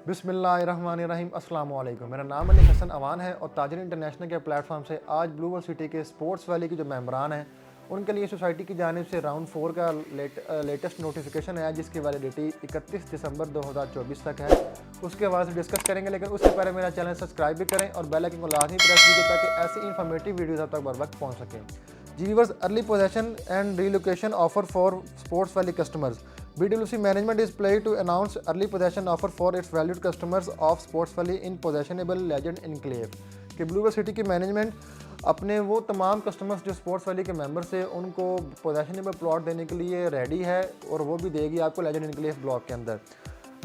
बिस्मिल्लाहिर्रहमानिर्रहीम अस्सलाम वालेकुम। मेरा नाम मलिक हसन अवान है और ताजर इंटरनेशनल के प्लेटफॉर्म से आज ब्लू वर्ल्ड सिटी के स्पोर्ट्स वैली के जो मेंबरान हैं उनके लिए सोसाइटी की जानिब से राउंड 4 का लेटेस्ट नोटिफिकेशन आया जिसकी वैलिडिटी 31 दिसंबर 2024 तक है। उसके बाद से डिस्कस करेंगे, लेकिन उससे पहले मेरा चैनल सब्सक्राइब भी करें और बेल आइकन को लाजमी प्रेस कीजिए ताकि ऐसी इन्फॉर्मेटिव वीडियोज़ आप तक बर वक्त पहुँच सकें। जी viewers, early possession and relocation offer for sports valley customers. BWC management is pleased to announce early possession offer for its valued customers of Sports Valley in possessionable Legend Enclave। कि blue world city की management अपने वो तमाम customers जो sports valley के members हैं उनको possessionable plot देने के लिए रेडी है और वो भी देगी आपको लेजेंड एनक्लेव ब्लॉक के अंदर।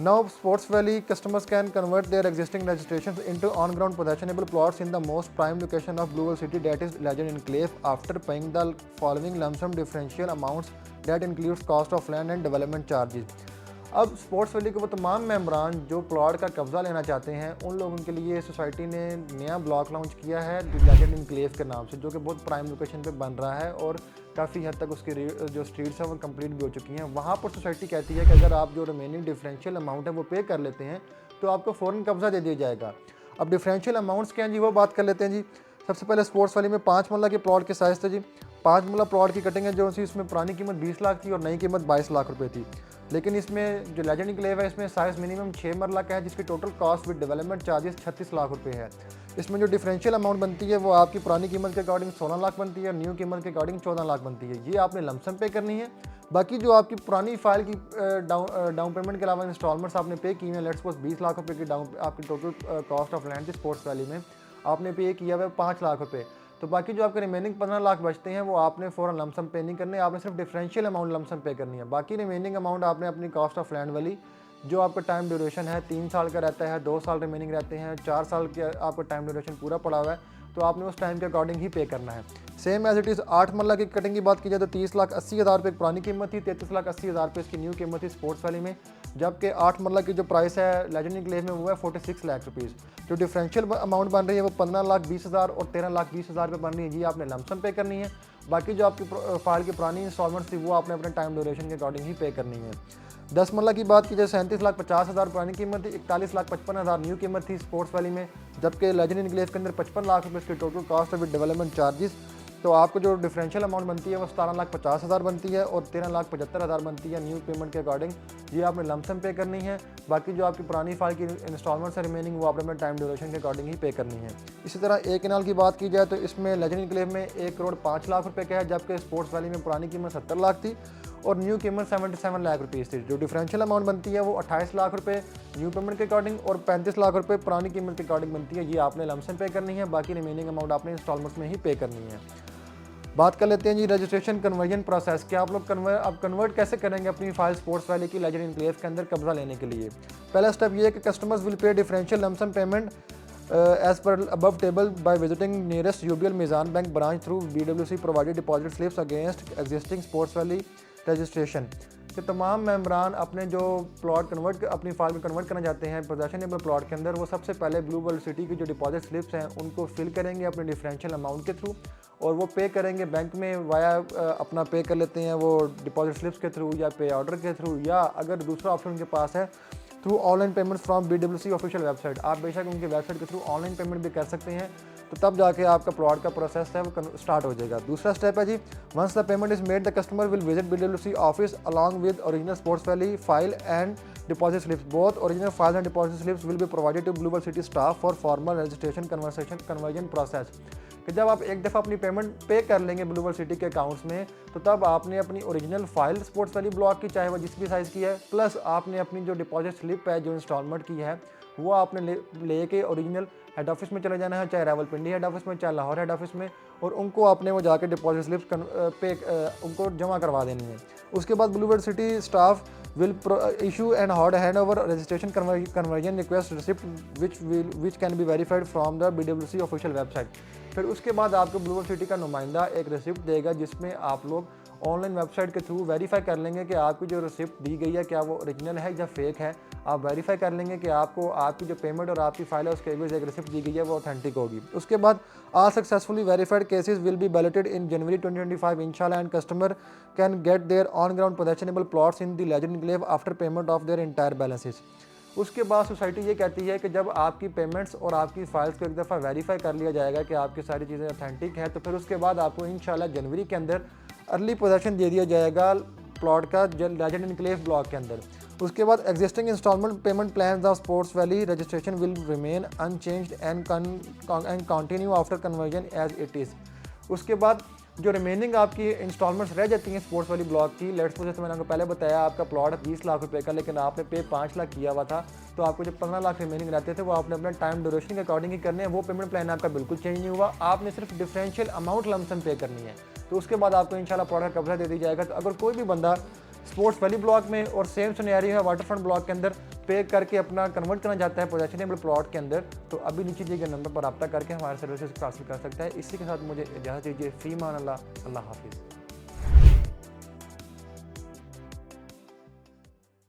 Now Sports Valley customers can convert their existing registrations into on-ground possessionable plots in the most prime location of Blue World City, that is Legend Enclave, after paying the following lump sum differential amounts that includes cost of land and development charges। अब sports valley के वो तमाम मेंबरान जो plot का कब्ज़ा लेना चाहते हैं उन लोगों के लिए सोसाइटी ने नया ब्लॉक लॉन्च किया है लेजेंड एनक्लेव के नाम से, जो कि बहुत प्राइम लोकेशन पे बन रहा है और काफ़ी हद तक उसकी जो स्ट्रीट्स हैं वो कंप्लीट भी हो चुकी हैं। वहाँ पर सोसाइटी कहती है कि अगर आप जो रिमेनिंग डिफरेंशियल अमाउंट है वो पे कर लेते हैं तो आपको फ़ौरन कब्ज़ा दे दिया जाएगा। अब डिफरेंशियल अमाउंट्स क्या हैं जी, वो बात कर लेते हैं जी। सबसे पहले स्पोर्ट्स वैली में 5 मरला के प्लॉट के साइज़ थे जी। 5 मरला प्लॉट की कटिंग है जो सी इसमें पुरानी कीमत 20 लाख थी और नई कीमत 22 लाख रुपए थी। लेकिन इसमें जो लेजेंड एनक्लेव है इसमें साइज़ मिनिमम 6 मरला का है जिसकी total cost with development charges 36 lakh रुपए है। इसमें जो डिफरेंशियल अमाउंट बनती है वो आपकी पुरानी कीमत के अकॉर्डिंग 16 लाख बनती है और न्यू कीमत के अकॉर्डिंग 14 लाख बनती है। ये आपने लमसम पे करनी है। बाकी जो आपकी पुरानी फाइल की डाउन पेमेंट के अलावा इंस्टॉलमेंट्स आपने पे की हैं, लेट्स सपोज 20 लाख रुपए की डाउन आपकी टोटल कॉस्ट ऑफ लैंड थी स्पोर्ट्स वैली में, आपने पे किया हुआ है 5 लाख रुपए। तो बाकी जो आपके रिमेनिंग 15 लाख बचते हैं वो आपने फ़ौरन लमसम पे नहीं करने, आपने सिर्फ डिफरेंशियल अमाउंट लमसम पे करनी है। बाकी रिमेनिंग अमाउंट आपने अपनी कॉस्ट ऑफ लैंड वाली जो आपका टाइम ड्यूरेशन है 3 साल का रहता है, 2 साल रिमेनिंग रहते हैं, 4 साल के आपका टाइम ड्यूरेशन पूरा पड़ा हुआ है, तो आपने उस टाइम के अकॉर्डिंग ही पे करना है। सेम एज इट इज़ 8 मरला की कटिंग की बात की जाए तो 30,80,000 रुपये पुरानी कीमत थी, 33,80,000 रुपये इसकी न्यू कीमत थी स्पोर्ट्स वैली में, जबकि 8 मरला की जो प्राइस है लेजेंड एनक्लेव में वो है 46 लाख रुपीज़। जो डिफरेंशियल अमाउंट बन रही है वो 15,20,000 और 13,20,000 रुपये बन रही है जी, आपने लमसम पे करनी है। बाकी जो आपकी फाइल की पुरानी इंस्टॉलमेंट थी वो आपने अपने टाइम ड्यूरेशन के अकॉर्डिंग ही पे करनी है। 10 मरला की बात की जाए 37,50,000 पुरानी कीमत थी, 41,55,000 न्यू कीमत थी स्पोर्ट्स वैली में, जबकि लेजेंड एनक्लेव के अंदर 55 लाख रुपये इसकी टोटल कॉस्ट है विद डेवलपमेंट चार्जेस। तो आपको जो डिफरेंशियल अमाउंट बनती है वो 17,50,000 बनती है और 13,75,000 बनती है न्यू पेमेंट के अकॉर्डिंग। ये आपने लमसम पे करनी है। बाकी जो आपकी पुरानी फाइल की इंस्टॉलमेंट्स है रिमेनिंग वो आपने अपने टाइम ड्यूरेशन के अकॉर्डिंग ही पे करनी है। इसी तरह एक कैनाल की बात की जाए तो इसमें लेजेंड एनक्लेव में 1,05,00,000 रुपये का है, जबकि स्पोर्ट्स वैली में पुरानी कीमत 70 लाख थी और न्यू कीमत 77 लाख रुपीज़ थी। जो डिफरेंशियल अमाउंट बनती है वो 28 लाख रुपये न्यू पेमेंट के अकॉर्डिंग और 35 लाख रुपये पुरानी कीमत के अकॉर्डिंग बनती है। ये आपने लमसम पे करनी है, बाकी रिमेनिंग अमाउंट आपने इंस्टॉलमेंट्स में ही पे करनी है। बात कर लेते हैं जी रजिस्ट्रेशन कन्वर्जन प्रोसेस। क्या आप लोग कन्वर्ट कैसे करेंगे अपनी फाइल स्पोर्ट्स वैली की लेजेंड एनक्लेव के अंदर कब्जा लेने के लिए। पहला स्टेप ये है कि customers will pay differential lump sum payment as per above table by visiting nearest UBL Meezan bank branch through BWC provided deposit slips against existing sports valley registration. कि तमाम मेंबरान अपने जो प्लॉट अपनी फाइल में कन्वर्ट करना चाहते हैं पोजेशनेबल प्लॉट के अंदर, वो सबसे पहले ब्लू वर्ल्ड सिटी की जो डिपॉजिट स्लिप्स हैं उनको फिल करेंगे अपने डिफरेंशियल अमाउंट के थ्रू और वो पे करेंगे बैंक में वाया अपना पे कर लेते हैं वो डिपॉजिट स्लिप्स के थ्रू या पे ऑर्डर के थ्रू, या अगर दूसरा ऑप्शन उनके पास है through online payment from BWC official website. आप बेशक उनकी वेबसाइट के थ्रू ऑनलाइन पेमेंट भी कर सकते हैं, तो तब जाके आपका प्लॉट का प्रोसेस है वो स्टार्ट हो जाएगा। दूसरा स्टेप है जी, once the payment is made the customer will visit BWC office along with original sports valley file and deposit slips. Both original file and deposit slips will be provided to blue world city staff for formal registration conversion process. कि जब आप एक दफ़ा अपनी payment पे कर लेंगे blue world city के अकाउंट्स में, तो तब आपने अपनी original file sports valley block की, चाहे वो जिस भी साइज़ की है, प्लस आपने अपनी जो डिपॉजिट स्लिप है जो इंस्टॉलमेंट की है वो आपने लेके ओरिजिनल हेड ऑफिस में चले जाना है, चाहे रावलपिंडी हेड ऑफिस में, चाहे लाहौर हेड ऑफिस में, और उनको आपने वो जाके डिपॉजिट स्लिप्स पे उनको जमा करवा देनी है। उसके बाद blue world city staff will issue and hand over registration conversion request receipt which can be verified from the BWC official website। फिर उसके बाद आपको ब्लू वर्ल्ड सिटी का नुमाइंदा एक रिसिप्ट देगा जिसमें आप लोग ऑनलाइन वेबसाइट के थ्रू वेरीफाई कर लेंगे कि आपकी जो रिसिप्ट दी गई है क्या वो ओरिजिनल है या फेक है। आप वेरीफाई कर लेंगे कि आपको आपकी जो पेमेंट और आपकी फाइल है उसके एवज एक रिसिप्ट दी गई है वो ऑथेंटिक होगी। उसके बाद all successfully verified cases will be balloted in January 2025 inshallah, and customer can get their on ground possessionable plots in the Legend Enclave after payment of their entire balances। उसके बाद society ये कहती है कि जब आपकी पेमेंट्स और आपकी फाइल्स को एक दफ़ा वेरीफाई कर लिया जाएगा कि आपकी सारी चीज़ें ऑथेंटिक है, तो फिर उसके बाद आपको इंशाल्लाह जनवरी के अंदर अर्ली पोजेसन दे दिया जाएगा प्लॉट का लेजेंड एनक्लेव ब्लॉक के अंदर। उसके बाद existing installment payment plan of sports valley registration will remain unchanged and continue after conversion as it is. उसके बाद जो रिमेनिंग आपकी इंस्टॉलमेंट्स रह जाती हैं स्पोर्ट्स वाली ब्लॉक की, लेट्स सपोज जैसे मैंने आपको पहले बताया आपका प्लॉट 20 लाख रुपए का, लेकिन आपने पे 5 लाख किया हुआ था, तो आपको जो 15 लाख रिमेनिंग रहते थे वो आपने अपने टाइम ड्यूरेशन के अकॉर्डिंग ही करने हैं। वो पेमेंट प्लान आपका बिल्कुल चेंज नहीं हुआ, आपने सिर्फ डिफरेंशियल अमाउंट लमसम पे करनी है। तो उसके बाद आपको इंशाल्लाह प्लॉट का कब्जा दे दी जाएगा। तो अगर कोई भी बंदा स्पोर्ट्स वैली ब्लॉक में और सेम सिनेरियो है वाटरफ्रंट ब्लॉक के अंदर पे करके अपना कन्वर्ट करना चाहता है पोजेशनेबल प्लॉट के अंदर, तो अभी नीचे दिए गए नंबर पर रब्ता करके हमारे सर्विसेज हासिल कर सकता है। इसी के साथ मुझे इजाज़त दीजिए। फ़ी मान अल्लाह, अल्लाह हाफिज़।